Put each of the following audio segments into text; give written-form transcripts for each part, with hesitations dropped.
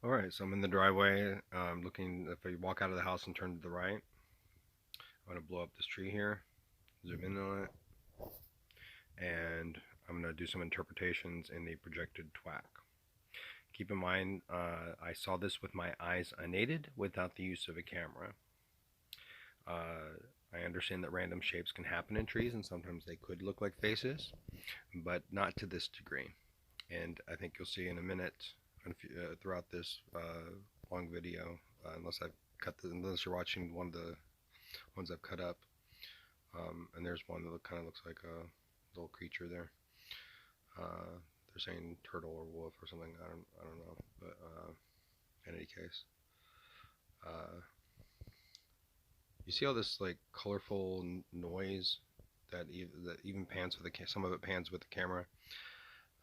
Alright, so I'm in the driveway, looking, if I walk out of the house and turn to the right, I'm going to blow up this tree here, zoom in on it, and I'm going to do some interpretations in the projected twack. Keep in mind, I saw this with my eyes unaided without the use of a camera. I understand that random shapes can happen in trees and sometimes they could look like faces, but not to this degree. And I think you'll see in a minute throughout this long video, unless you're watching one of the ones I've cut up. And there's one that kind of looks like a little creature there. They're saying turtle or wolf or something. I don't know. But in any case, uh, you see all this like colorful noise that even pans with some of it pans with the camera.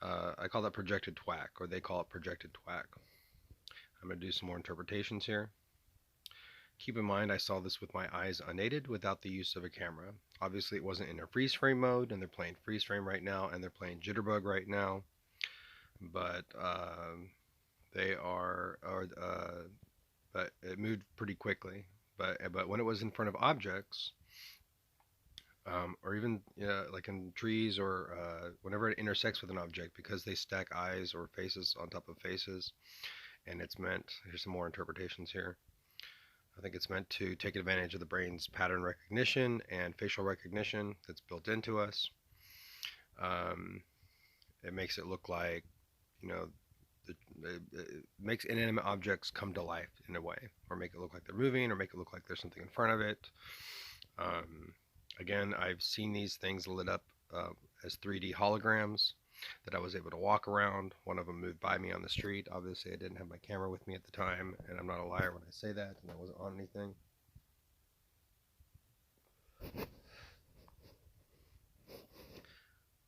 I call that projected twack, or they call it projected twack. I'm going to do some more interpretations here. Keep in mind, I saw this with my eyes unaided without the use of a camera. Obviously, it wasn't in a freeze frame mode, and they're playing freeze frame right now, and they're playing jitterbug right now. But they but it moved pretty quickly. But when it was in front of objects, or even like in trees, or whenever it intersects with an object, because they stack eyes or faces on top of faces, and it's meant. Here's some more interpretations here. I think it's meant to take advantage of the brain's pattern recognition and facial recognition that's built into us. Um, it makes it look like, you know, it makes inanimate objects come to life in a way, or make it look like they're moving, or make it look like there's something in front of it. Um, Again, I've seen these things lit up as 3D holograms that I was able to walk around. One of them moved by me on the street. Obviously, I didn't have my camera with me at the time, and I'm not a liar when I say that, and I wasn't on anything.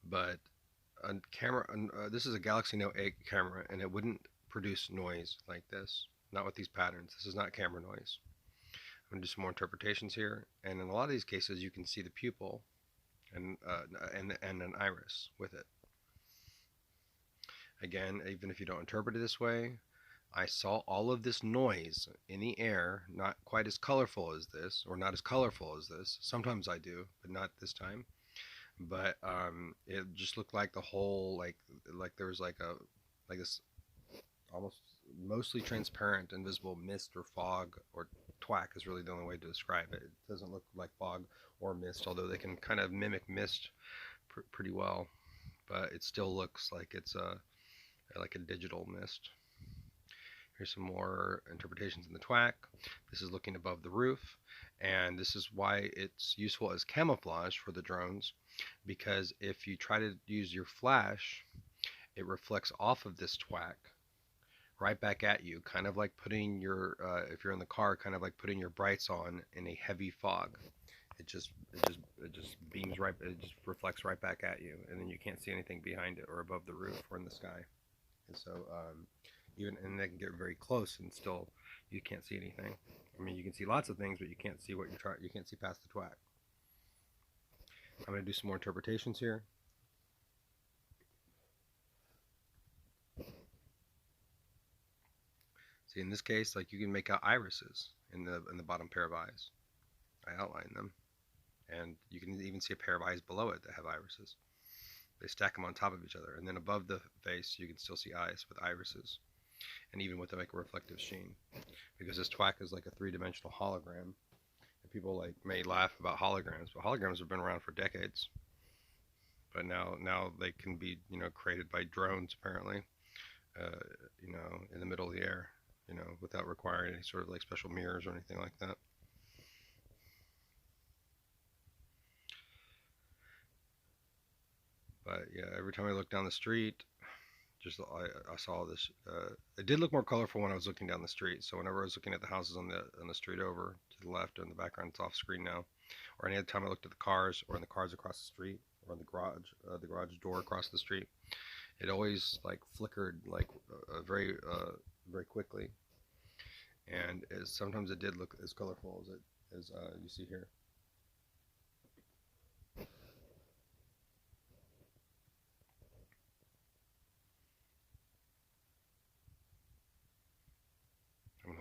But on camera, this is a Galaxy Note 8 camera, and it wouldn't produce noise like this. Not with these patterns. This is not camera noise. I'm going to do some more interpretations here, and in a lot of these cases, you can see the pupil and an iris with it. Again, even if you don't interpret it this way, I saw all of this noise in the air, not quite as colorful as this, or not as colorful as this. Sometimes I do, but not this time. But it just looked like the whole like there was like this almost mostly transparent, invisible mist or fog or twack is really the only way to describe it. It doesn't look like fog or mist, although they can kind of mimic mist pretty well. But it still looks like a digital mist. Here's some more interpretations in the twack. This is looking above the roof, and this is why it's useful as camouflage for the drones, because if you try to use your flash, it reflects off of this twack right back at you, kind of like putting if you're in the car, kind of like putting your brights on in a heavy fog. It just beams right, it just reflects right back at you, and then you can't see anything behind it or above the roof or in the sky. And so and they can get very close and still you can't see anything. I mean, you can see lots of things, but you can't see what you're trying. You can't see past the twack. I'm going to do some more interpretations here. See, in this case, like you can make out irises in the bottom pair of eyes. I outline them, and you can even see a pair of eyes below it that have irises. They stack them on top of each other, and then above the face, you can still see eyes with irises, and even with like a reflective sheen, because this twack is like a three-dimensional hologram. And people like may laugh about holograms, but holograms have been around for decades. But now they can be created by drones apparently, in the middle of the air, without requiring any sort of like special mirrors or anything like that. But yeah, every time I look down the street, I saw this. It did look more colorful when I was looking down the street. So whenever I was looking at the houses on the street over to the left or in the background, it's off screen now. Or any other time I looked at the cars or in the cars across the street or in the garage door across the street, it always like flickered like very quickly, and sometimes it did look as colorful as you see here.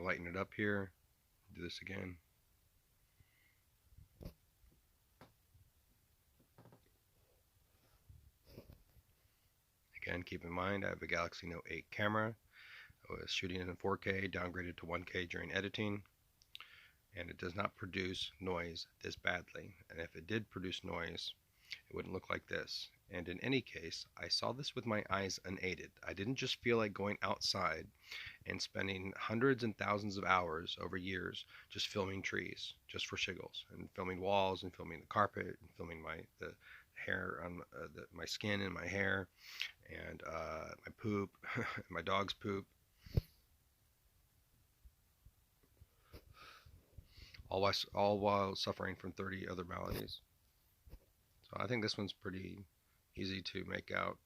lighten it up here. Do this again. Again, keep in mind I have a Galaxy Note 8 camera. I was shooting it in 4K, downgraded to 1K during editing, and it does not produce noise this badly. And if it did produce noise, it wouldn't look like this. And in any case, I saw this with my eyes unaided. I didn't just feel like going outside and spending hundreds and thousands of hours over years just filming trees, just for shiggles, and filming walls, and filming the carpet, and filming the hair on my skin and my hair, and my poop, my dog's poop, all while suffering from 30 other maladies. So I think this one's pretty easy to make out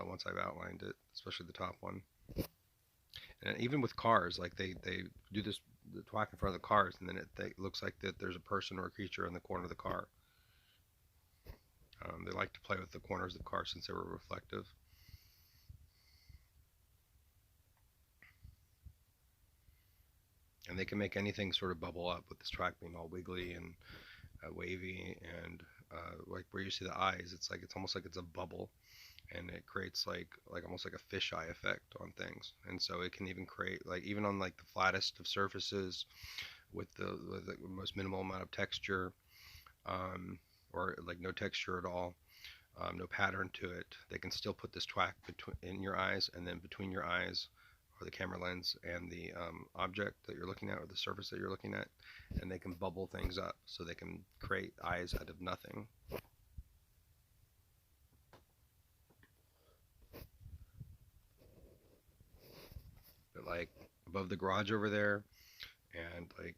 once I've outlined it, especially the top one. And even with cars, like they do this the twack in front of the cars, and then it looks like that there's a person or a creature in the corner of the car. They like to play with the corners of the car since they were reflective. And they can make anything sort of bubble up with this track being all wiggly and wavy, and like where you see the eyes, it's almost like it's a bubble, and it creates like almost like a fisheye effect on things. And so it can even create, like, even on like the flattest of surfaces with the most minimal amount of texture, or like no texture at all, no pattern to it, they can still put this twack in your eyes, and then between your eyes or the camera lens and the object that you're looking at, or the surface that you're looking at, and they can bubble things up, so they can create eyes out of nothing. But like above the garage over there, and like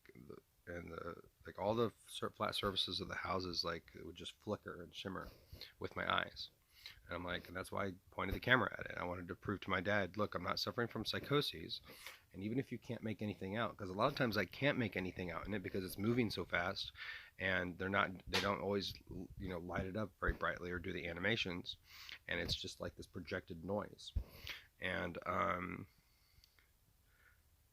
all the flat surfaces of the houses, like it would just flicker and shimmer with my eyes. And I'm like, and that's why I pointed the camera at it. I wanted to prove to my dad, look, I'm not suffering from psychoses. And even if you can't make anything out, because a lot of times I can't make anything out in it because it's moving so fast, and they don't always, light it up very brightly or do the animations, and it's just like this projected noise. And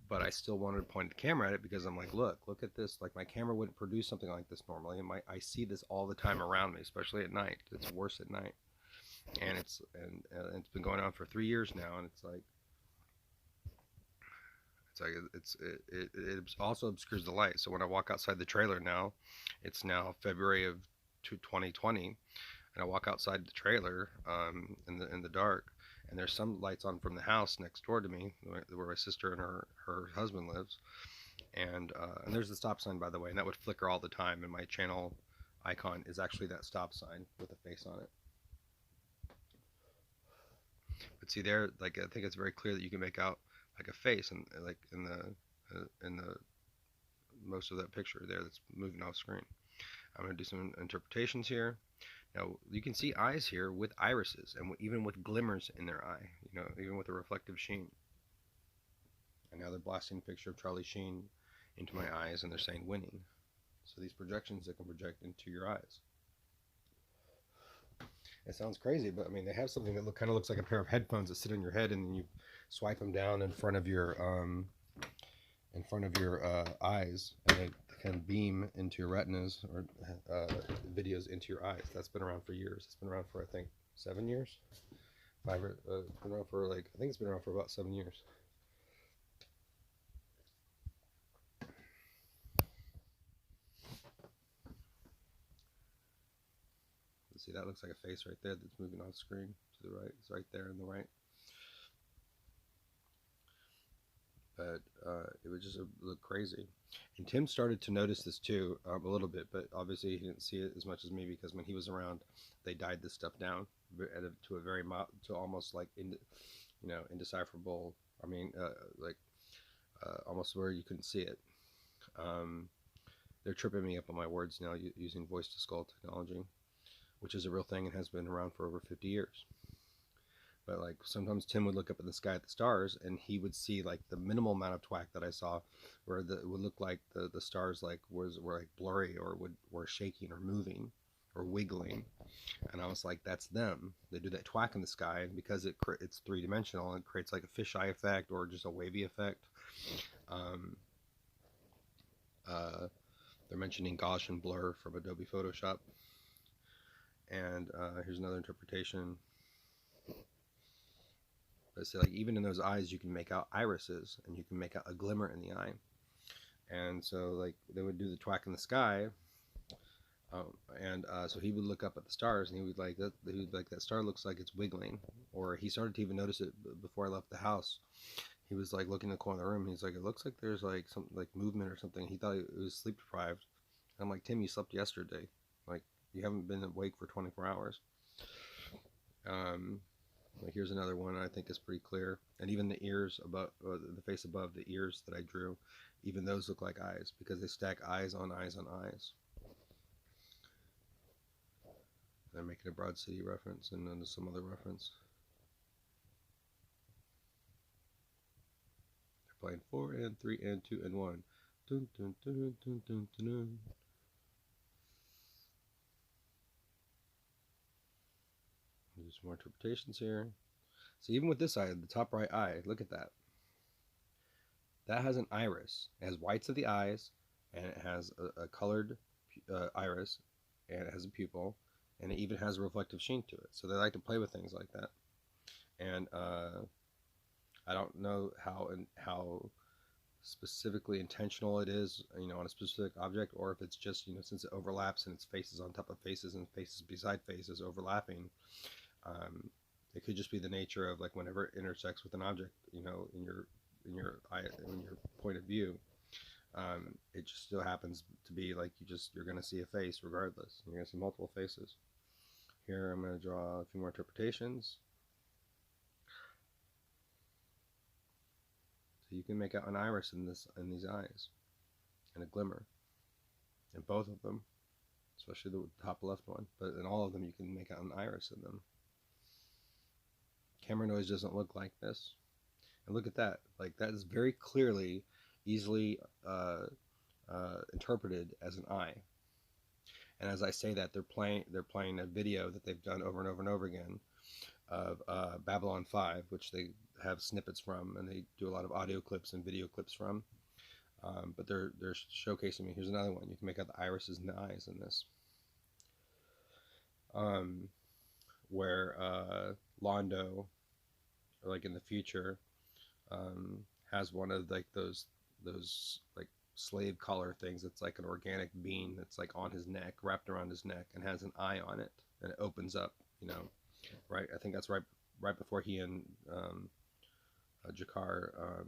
but I still wanted to point the camera at it because I'm like, look at this. Like, my camera wouldn't produce something like this normally, and I see this all the time around me, especially at night. It's worse at night, and it's been going on for 3 years now, and it also obscures the light. So when I walk outside the trailer now, it's now February of 2020, and I walk outside the trailer in the dark, and there's some lights on from the house next door to me, where my sister and her husband lives, and there's the stop sign, by the way, and that would flicker all the time, and my channel icon is actually that stop sign with a face on it. But see there, like, I think it's very clear that you can make out like a face, and like in the most of that picture there that's moving off screen. I'm going to do some interpretations here. Now you can see eyes here with irises, and even with glimmers in their eye, even with a reflective sheen. And now they're blasting a picture of Charlie Sheen into my eyes, and they're saying winning. So these projections that can project into your eyes. It sounds crazy, but I mean, they have something that kind of looks like a pair of headphones that sit on your head, and then you swipe them down in front of your eyes, and they can beam into your retinas, or videos into your eyes. That's been around for years. It's been around for, I think, 7 years. It's been around for I think it's been around for about 7 years. See, that looks like a face right there that's moving on screen to the right. It's right there in the right. But it would just look crazy. And Tim started to notice this too, a little bit, but obviously he didn't see it as much as me, because when he was around, they died this stuff down to a very to almost like indecipherable. I mean, almost where you couldn't see it. They're tripping me up on my words now using voice to skull technology, which is a real thing and has been around for over 50 years. But like sometimes Tim would look up in the sky at the stars, and he would see like the minimal amount of twack that I saw, where it would look like the stars like were like blurry, or were shaking or moving or wiggling. And I was like, that's them. They do that twack in the sky, and because it's three-dimensional, it creates like a fisheye effect or just a wavy effect. They're mentioning Gaussian blur from Adobe Photoshop. And here's another interpretation. But say, like, even in those eyes, you can make out irises, and you can make out a glimmer in the eye. And so, like, they would do the twack in the sky, and so he would look up at the stars, and he would like that. He would like that star looks like it's wiggling, or he started to even notice it before I left the house. He was like looking in the corner of the room. And he's like, it looks like there's like some like movement or something. He thought it was sleep deprived. I'm like, Tim, you slept yesterday. Like, you haven't been awake for 24 hours. Like, here's another one I think is pretty clear. And even the ears above, the face above, the ears that I drew, even those look like eyes because they stack eyes on eyes on eyes. They're making a Broad City reference and then some other reference. They're playing 4 and 3 and 2 and 1. Dun, dun, dun, dun, dun, dun, dun. There's more interpretations here. So even with this eye, the top right eye, look at that. That has an iris. It has whites of the eyes, and it has a colored iris, and it has a pupil, and it even has a reflective sheen to it. So they like to play with things like that. And I don't know how specifically intentional it is, on a specific object, or if it's just, since it overlaps and it's faces on top of faces and faces beside faces overlapping. It could just be the nature of like whenever it intersects with an object, in your point of view, it just still happens to be like you're going to see a face regardless. You're going to see multiple faces. Here I'm going to draw a few more interpretations. So you can make out an iris in these eyes, and a glimmer, in both of them, especially the top left one. But in all of them, you can make out an iris in them. Camera noise doesn't look like this. And look at that. Like, that is very clearly, easily interpreted as an eye. And as I say that, they're playing a video that they've done over and over and over again of Babylon 5, which they have snippets from, and they do a lot of audio clips and video clips from. But they're showcasing me. Here's another one. You can make out the irises and the eyes in this. Where Londo, or like in the future, has one of like those like slave collar things. It's like an organic bean that's like on his neck, wrapped around his neck, and has an eye on it, and it opens up. Right. I think that's right before he and Jakar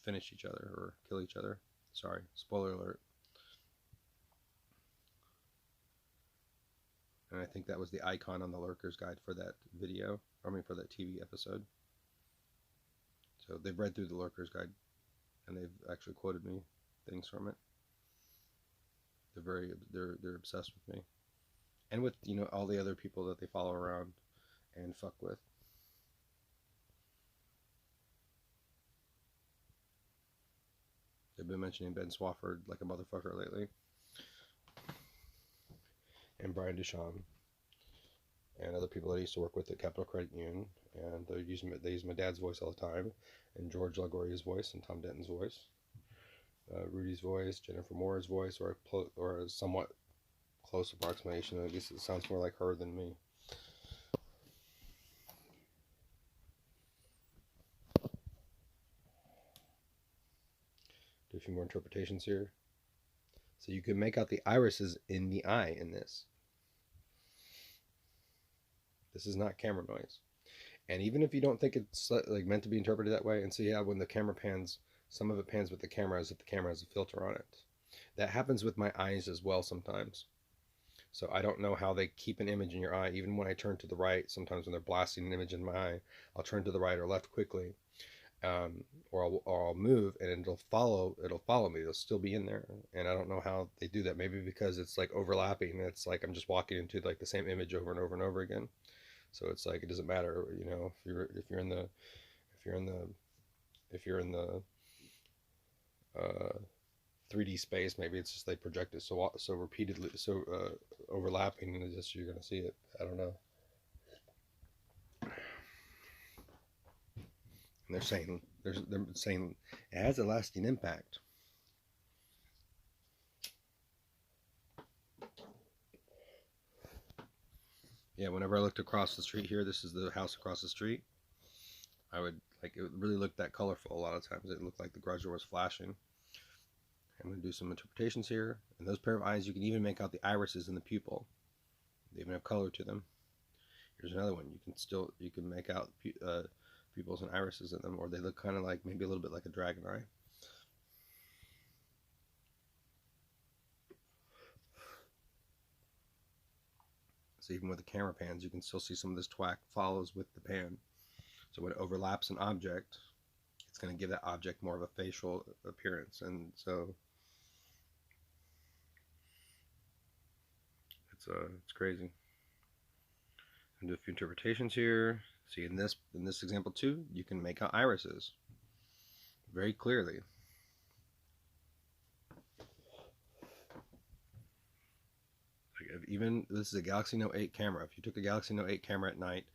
finish each other or kill each other. Sorry, spoiler alert. And I think that was the icon on the Lurker's Guide for that video, for that TV episode. So they've read through the Lurker's Guide, and they've actually quoted me things from it. They're obsessed with me, and with all the other people that they follow around and fuck with. They've been mentioning Ben Swafford like a motherfucker lately, and Brian Duchamp, and other people that I used to work with at Capital Credit Union, and they use my dad's voice all the time, and George LaGoria's voice, and Tom Denton's voice, Rudy's voice, Jennifer Moore's voice, or a somewhat close approximation. I guess it sounds more like her than me. Do a few more interpretations here. So you can make out the irises in the eye in this. This is not camera noise. And even if you don't think it's like meant to be interpreted that way, and so yeah, when the camera pans, some of it pans with the camera as if the camera has a filter on it. That happens with my eyes as well sometimes. So I don't know how they keep an image in your eye. Even when I turn to the right, sometimes when they're blasting an image in my eye, I'll turn to the right or left quickly, or I'll move, and it'll follow me. It'll still be in there, and I don't know how they do that. Maybe because it's like overlapping. It's like I'm just walking into like the same image over and over and over again. So it's like it doesn't matter, if you're in the 3D space. Maybe it's just they project it so repeatedly, so overlapping, and it's just you're gonna see it. I don't know. And they're saying it has a lasting impact. Yeah, whenever I looked across the street here, this is the house across the street. I would like it really looked that colorful. A lot of times it looked like the garage door was flashing. I'm going to do some interpretations here. And those pair of eyes, you can even make out the irises in the pupil. They even have color to them. Here's another one. You can make out pupils and irises in them, or they look kind of like maybe a little bit like a dragon eye. So even with the camera pans, you can still see some of this twack follows with the pan. So when it overlaps an object, it's going to give that object more of a facial appearance, and so it's crazy. And do a few interpretations here. See in this example too, you can make out irises very clearly. Even this is a Galaxy Note 8 camera. If you took a Galaxy Note 8 camera at night,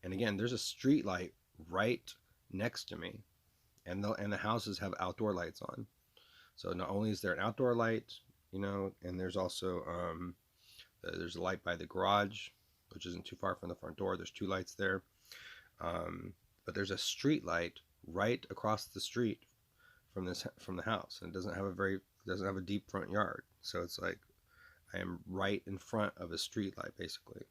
and again, there's a street light right next to me, and the houses have outdoor lights on. So not only is there an outdoor light, and there's also there's a light by the garage, which isn't too far from the front door. There's two lights there, but there's a street light right across the street from the house, and it doesn't have a deep front yard. So it's like I am right in front of a street light, basically.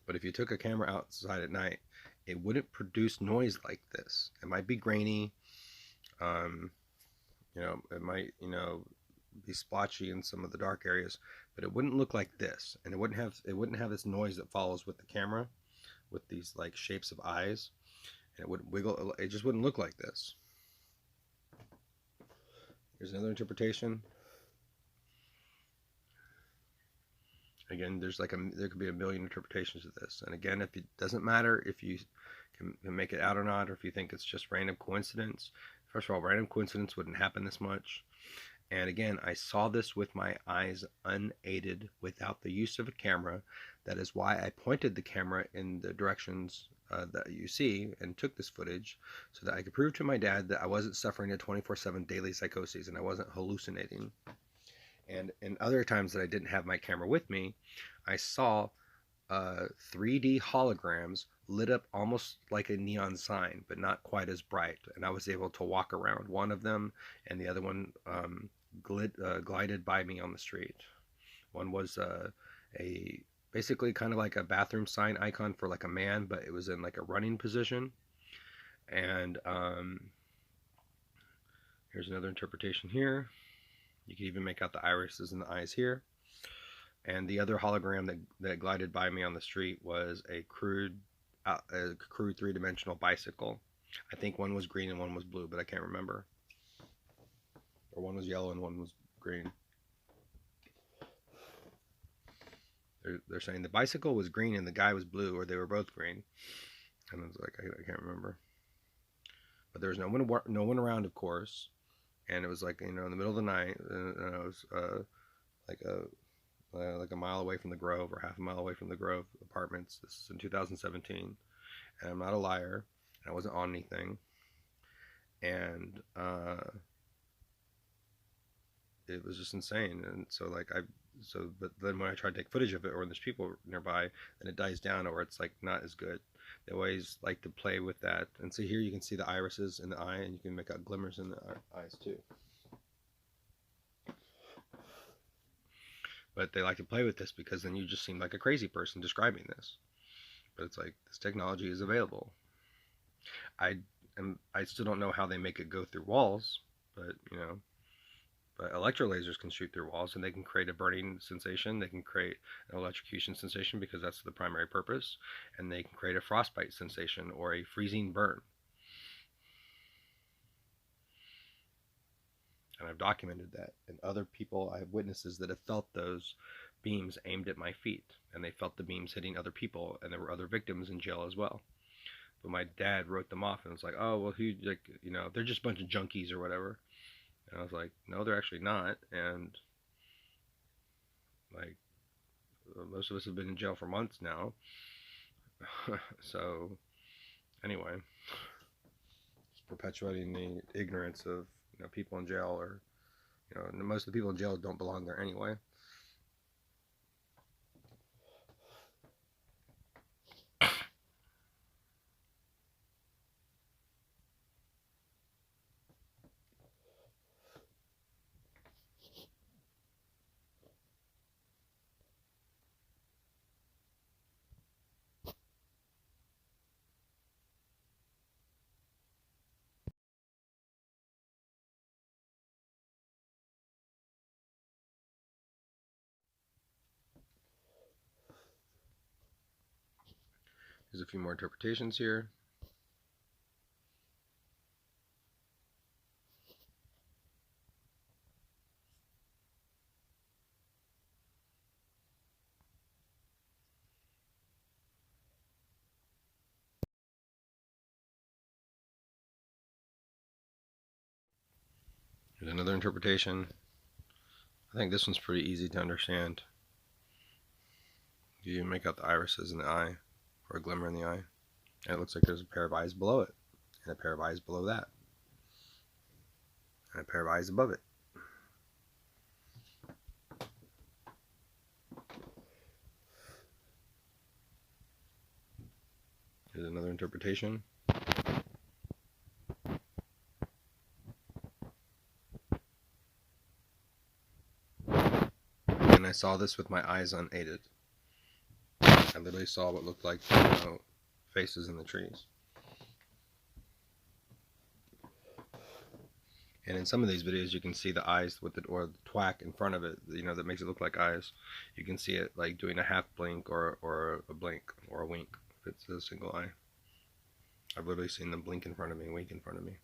But if you took a camera outside at night, it wouldn't produce noise like this. It might be grainy. Um, it might, be splotchy in some of the dark areas, but it wouldn't look like this, and it wouldn't have this noise that follows with the camera, with these like shapes of eyes, and it would wiggle. It just wouldn't look like this. Here's another interpretation. Again, there could be a million interpretations of this, and again, if it doesn't matter if you can make it out or not, or if you think it's just random coincidence. First of all, random coincidence wouldn't happen this much. And again, I saw this with my eyes unaided without the use of a camera. That is why I pointed the camera in the directions that you see and took this footage so that I could prove to my dad that I wasn't suffering a 24/7 daily psychosis and I wasn't hallucinating. And in other times that I didn't have my camera with me, I saw 3D holograms lit up almost like a neon sign, but not quite as bright. And I was able to walk around one of them, and the other one glided by me on the street. One was a basically kind of like a bathroom sign icon for like a man, but it was in like a running position. And here's another interpretation here. You can even make out the irises in the eyes here. And the other hologram that glided by me on the street was a crude three-dimensional bicycle. I think one was green and one was blue, but I can't remember. Or one was yellow and one was green. They're saying the bicycle was green and the guy was blue, or they were both green. And I was like, I can't remember. But there was no one around, of course. And it was like, in the middle of the night, and it was like a mile away from the Grove, or half a mile away from the Grove apartments. This is in 2017, and I'm not a liar, and I wasn't on anything, and it was just insane. And so but then when I try to take footage of it, or when there's people nearby, then it dies down, or it's like not as good. They always like to play with that. And so here you can see the irises in the eye, and you can make out glimmers in the eyes too. But they like to play with this because then you just seem like a crazy person describing this. But it's like this technology is available. I still don't know how they make it go through walls, but but electro lasers can shoot through walls, and they can create a burning sensation. They can create an electrocution sensation because that's the primary purpose, and they can create a frostbite sensation or a freezing burn. And I've documented that. And other people, I have witnesses that have felt those beams aimed at my feet, and they felt the beams hitting other people, and there were other victims in jail as well. But my dad wrote them off and was like, "Oh, well, they're just a bunch of junkies or whatever." And I was like, "No, they're actually not." And like most of us have been in jail for months now. So anyway, just perpetuating the ignorance of people in jail, or You know, most of the people in jail don't belong there anyway. There's a few more interpretations here. Here's another interpretation. I think this one's pretty easy to understand. You make out the irises in the eye, or a glimmer in the eye, and it looks like there's a pair of eyes below it, and a pair of eyes below that, and a pair of eyes above it. Here's another interpretation. And I saw this with my eyes unaided. I literally saw what looked like, faces in the trees. And in some of these videos, you can see the eyes with or the twack in front of it, that makes it look like eyes. You can see it like doing a half blink or a blink or a wink if it's a single eye. I've literally seen them blink in front of me, wink in front of me.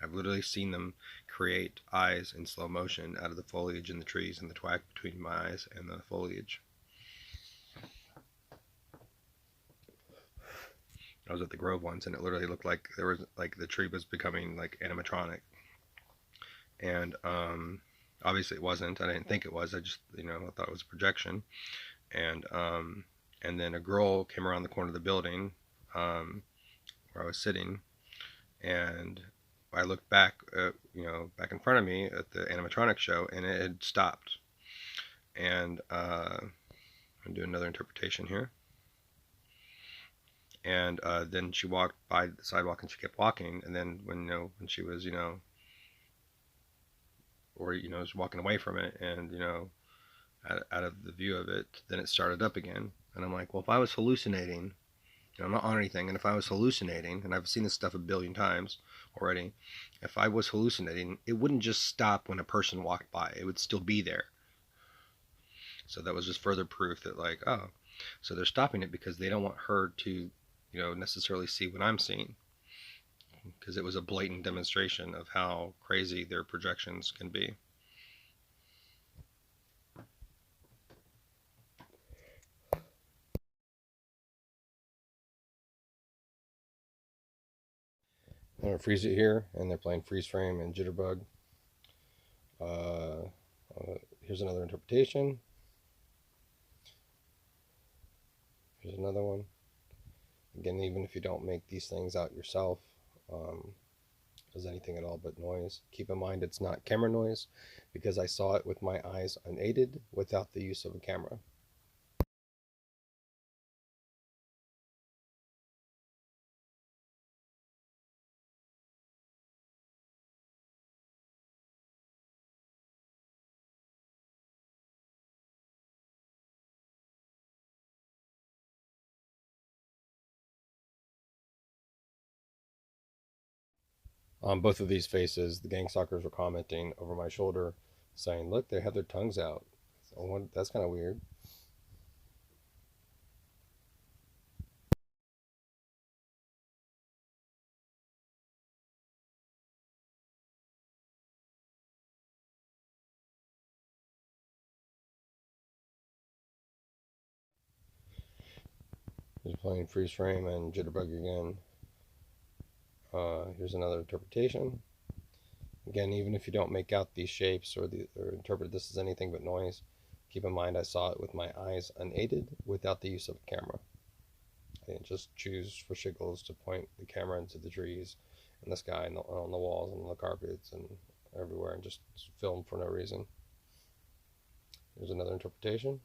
I've literally seen them create eyes in slow motion out of the foliage in the trees and the twack between my eyes and the foliage. I was at the Grove once, and it literally looked like there was the tree was becoming like animatronic, and obviously it wasn't. I didn't think it was. I just I thought it was a projection, and then a girl came around the corner of the building where I was sitting, and I looked back, back in front of me at the animatronic show, and it had stopped. And I'm gonna do another interpretation here. And then she walked by the sidewalk, and she kept walking. And then when she was was walking away from it, and out of the view of it, then it started up again. And I'm like, well, if I was hallucinating, I'm not on anything, and if I was hallucinating, and I've seen this stuff a billion times already, if I was hallucinating, it wouldn't just stop when a person walked by. It would still be there. So that was just further proof that, like, oh, so they're stopping it because they don't want her to necessarily see what I'm seeing, because it was a blatant demonstration of how crazy their projections can be. I'm gonna freeze it here, and they're playing freeze frame and jitterbug. Here's another interpretation. Here's another one. Again, even if you don't make these things out yourself, as anything at all but noise, keep in mind it's not camera noise, because I saw it with my eyes unaided without the use of a camera. On both of these faces, the gang stalkers were commenting over my shoulder, saying, "Look, they have their tongues out." So that's kind of weird. He's playing freeze frame and jitterbug again. Here's another interpretation. Again, even if you don't make out these shapes or interpret this as anything but noise, keep in mind I saw it with my eyes unaided without the use of a camera. I didn't just choose for shiggles to point the camera into the trees and the sky and on the walls and the carpets and everywhere and just film for no reason. Here's another interpretation.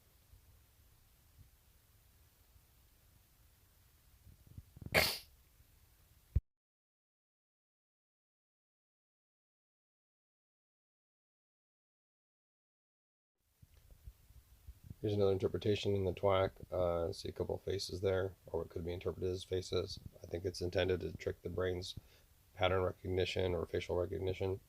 Here's another interpretation in the twack. See a couple of faces there, or what could be interpreted as faces. I think it's intended to trick the brain's pattern recognition or facial recognition.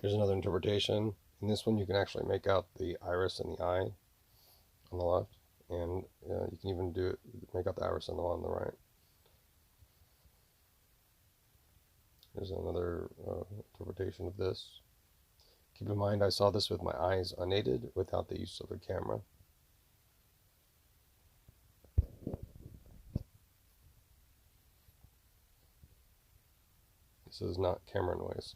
Here's another interpretation. In this one, you can actually make out the iris and the eye on the left, and you can even make out the iris on the one on the right. Here's another interpretation of this. Keep in mind, I saw this with my eyes unaided, without the use of a camera. This is not camera noise.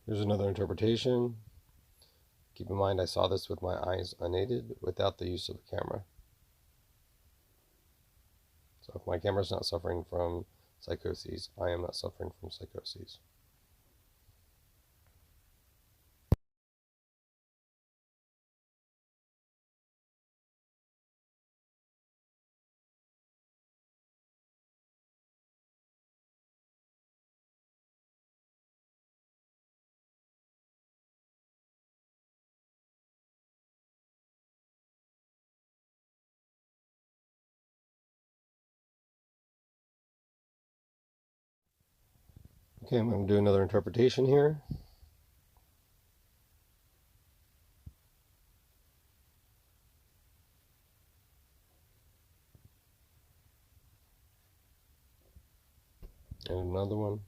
Here's another interpretation. Keep in mind, I saw this with my eyes unaided, without the use of a camera. So if my camera is not suffering from psychoses, I am not suffering from psychoses. Okay, I'm going to do another interpretation here. And another one.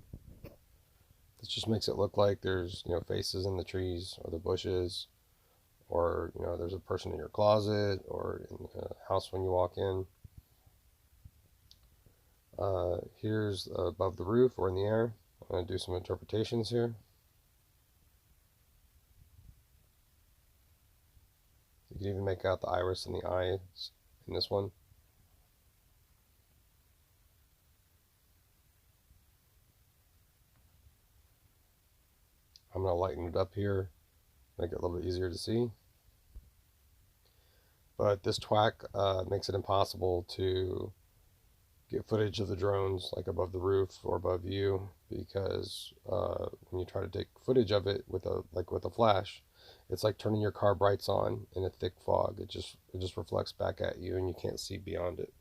This just makes it look like there's, faces in the trees or the bushes, or, there's a person in your closet or in the house when you walk in. Here's above the roof or in the air. I'm going to do some interpretations here. You can even make out the iris and the eyes in this one. I'm going to lighten it up here, make it a little bit easier to see. But this twack makes it impossible to get footage of the drones like above the roof or above you, because when you try to take footage of it with a flash, it's like turning your car brights on in a thick fog. It just reflects back at you and you can't see beyond it.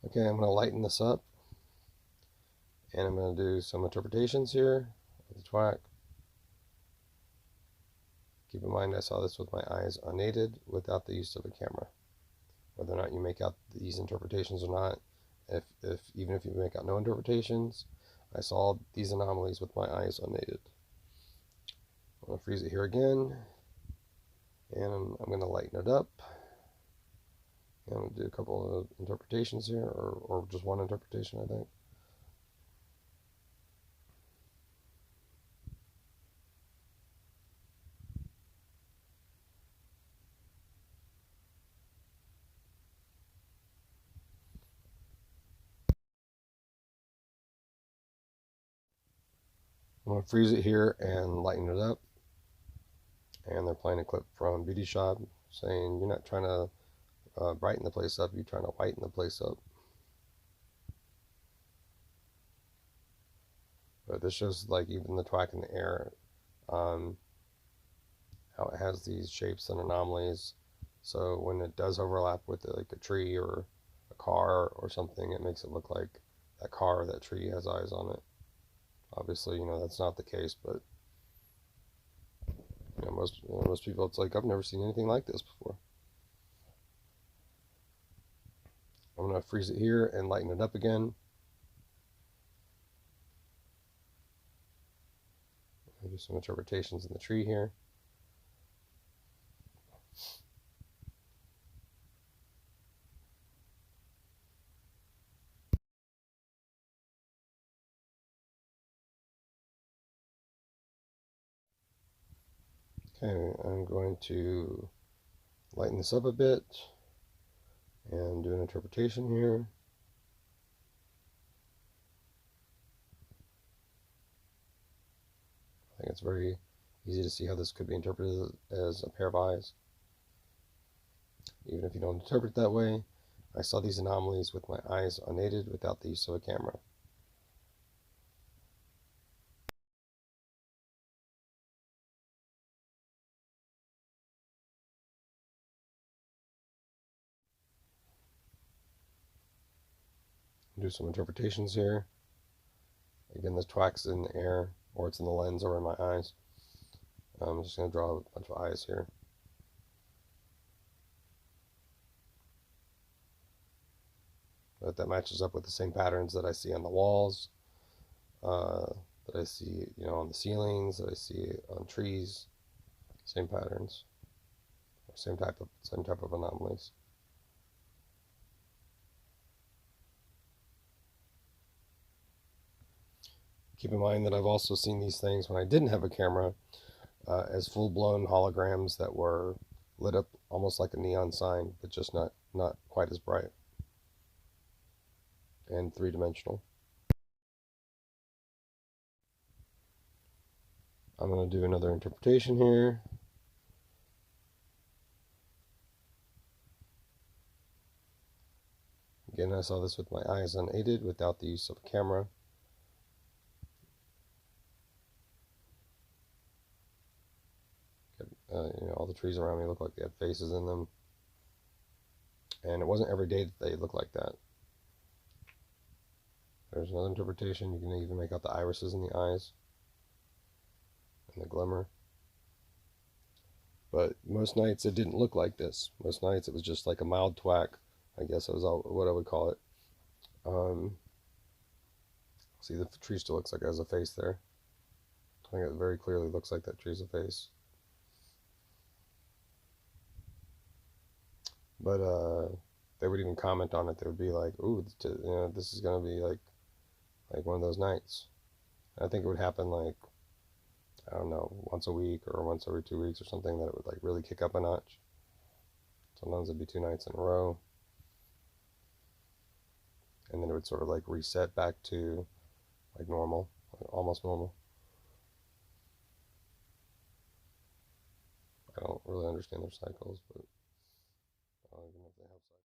Okay, I'm going to lighten this up, and I'm going to do some interpretations here of the twack. Keep in mind, I saw this with my eyes unaided, without the use of a camera. Whether or not you make out these interpretations or not, even if you make out no interpretations, I saw these anomalies with my eyes unaided. I'm going to freeze it here again, and I'm going to lighten it up. And I'm going to do a couple of interpretations here, or just one interpretation, I think. I'm going to freeze it here and lighten it up. And they're playing a clip from Beauty Shop saying, you're not trying to brighten the place up, you're trying to whiten the place up. But this shows like even the twack in the air, how it has these shapes and anomalies. So when it does overlap with like a tree or a car or something, it makes it look like that car or that tree has eyes on it. Obviously, that's not the case, but most people, it's like, I've never seen anything like this before. I'm going to freeze it here and lighten it up again. some interpretations in the tree here. Okay, I'm going to lighten this up a bit and do an interpretation here. I think it's very easy to see how this could be interpreted as a pair of eyes. Even if you don't interpret it that way, I saw these anomalies with my eyes unaided without the use of a camera. Do some interpretations here. Again, this twack's in the air, or it's in the lens, or in my eyes. I'm just going to draw a bunch of eyes here. But that matches up with the same patterns that I see on the walls, that I see, on the ceilings, that I see on trees. Same patterns, same type of anomalies. Keep in mind that I've also seen these things when I didn't have a camera as full-blown holograms that were lit up almost like a neon sign, but just not quite as bright and three-dimensional. I'm going to do another interpretation here. Again, I saw this with my eyes unaided without the use of a camera. All the trees around me look like they had faces in them. And it wasn't every day that they looked like that. There's another interpretation. You can even make out the irises in the eyes and the glimmer. But most nights it didn't look like this. Most nights it was just like a mild twack. I guess that was what I would call it. See, the tree still looks like it has a face there. I think it very clearly looks like that tree's a face. But they would even comment on it. They would be like, "Ooh, this is gonna be like one of those nights." I think it would happen like, I don't know, once a week or once every 2 weeks or something, that it would like really kick up a notch. Sometimes it'd be 2 nights in a row, and then it would sort of like reset back to like normal, like almost normal. I don't really understand their cycles, but I don't even know if they have cycles.